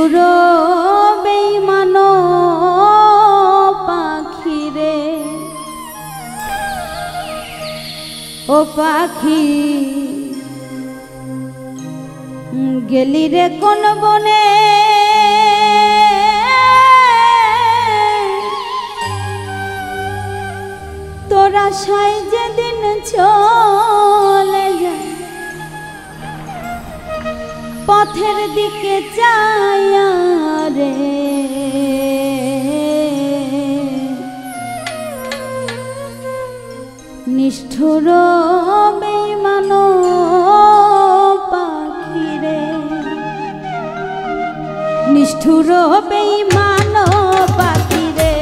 নিষ্ঠুর বেঈমান পাখি রে, ও পাখি গেলি রে কোন বনে, তোরা সাই যেদিন চলে যায় পথের দিকে চাইয়া রে, নিষ্ঠুর বেঈমান পাখি রে, নিষ্ঠুর বেঈমান পাখি রে,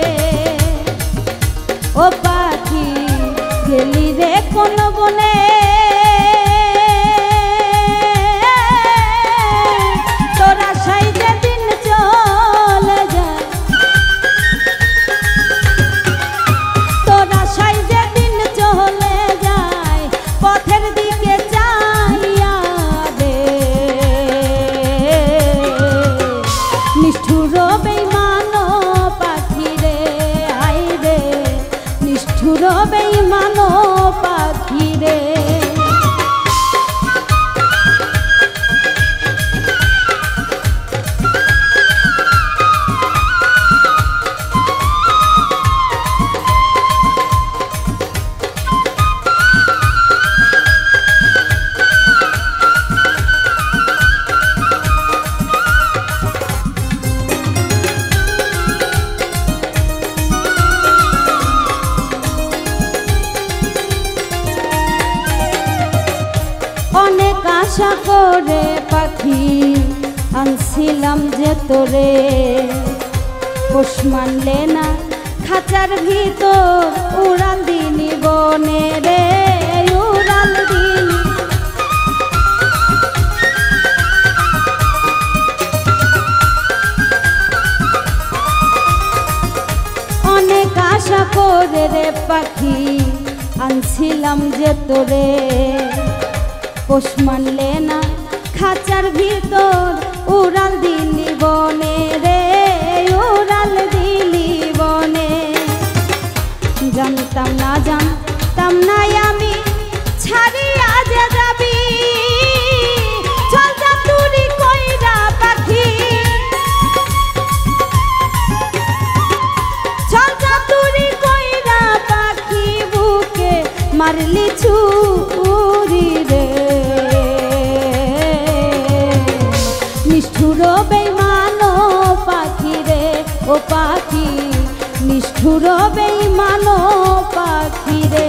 ও পাখি গেলি রে কোন বনে, তোরা সাই যেদিন চলে যায়, তোরা সাই যেদিন চলে যায় পথের দিকে চাইয়া রে, নিষ্ঠুর বেঈমান পাখি রে, আই রে নিষ্ঠুর বেঈমান পাখি রে। অনেক আশা করে পাখি আনছিলাম যে তোরে, পোষ মানলে না খাঁচার ভিতর উড়াল দিনি বনে রে, উড়াল দিনি। অনেক আশা করে রে পাখি আনছিলাম যে তোরে, পোষ মানলে না খাঁচার ভিতর উড়াল দিলি বনে রে, উড়াল দিলি বনে। জানতাম না জানতাম না আমি ছাড়িয়া যে যাবি, চল যা তুরি কইরা পাখি, চল যা তুরি কইরা পাখি, বুকে মারলি ছুরি রে, নিষ্ঠুর বেঈমান পাখি রে, ও পাখি নিষ্ঠুর বেঈমান পাখি রে।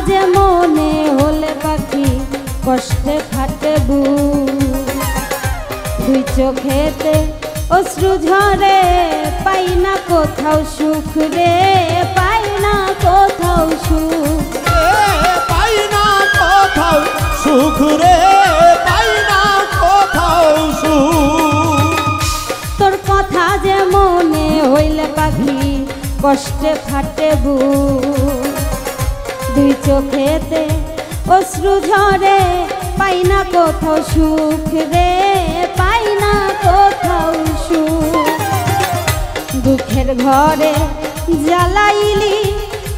যে মনে হলে পাখি কষ্টে ফাটে বুক, দুই চোখেতে অশ্রু ঝরে, পাই না কোথাও সুখ রে, পাই না কোথাও সুখ, পাই না কোথাও সুখ রে, পাই না কোথাও সুখ। তোর কথা যে মনে হইলে পাখি কষ্টে ফাটে বুক, দুই চোখেতে অশ্রু ঝরে, পাই না কোথাও সুখ রে, পাই না কোথাও সুখ। দুঃখের ঘরে জ্বালাইলি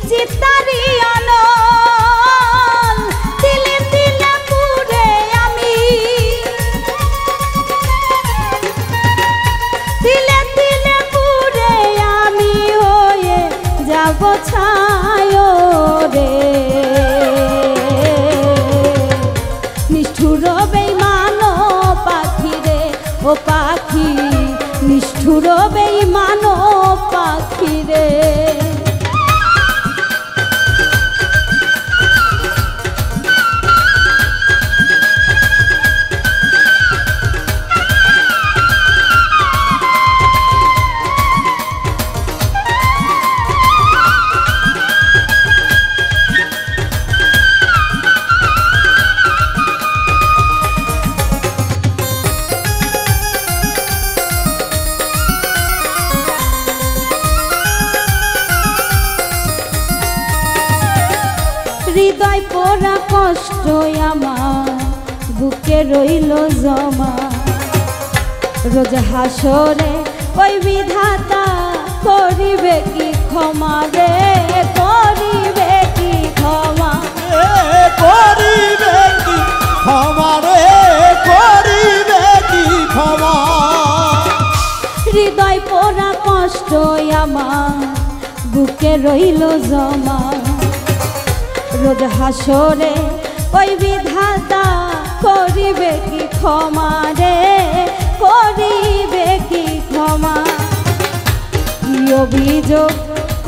চিতারি অনল, তিলে তিলে পুড়ে আমি, তিলে তিলে পুড়ে আমি হয়ে যাব ছায় রে, নিষ্ঠুর বেঈমান পাখি রে, ও পাখি নিষ্ঠুর বেঈমান পাখি রে। হৃদয় পোড়া কষ্ট আমার বুকে রইল জমা রোজ হাসরে ওই বিধাতা করিবে কি ক্ষমা রে করিবে কি ক্ষমা করিবে কি ক্ষমা রে করিবে কি ক্ষমা হৃদয় পোড়া কষ্ট আমার বুকে রইল জমা রোজ হাসরে ওই বিধাতা করিবে কি ক্ষমা রে করিবে কি ক্ষমা কি অভিযোগ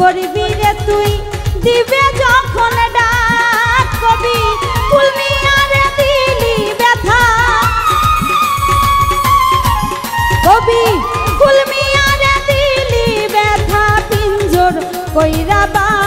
করবি রে তুই দিবে যখন ডাক কবি ফুলমিয়ারে দিলি ব্যথা কবি ফুলমিয়ারে দিলি ব্যথা পিঞ্জর কইরা বা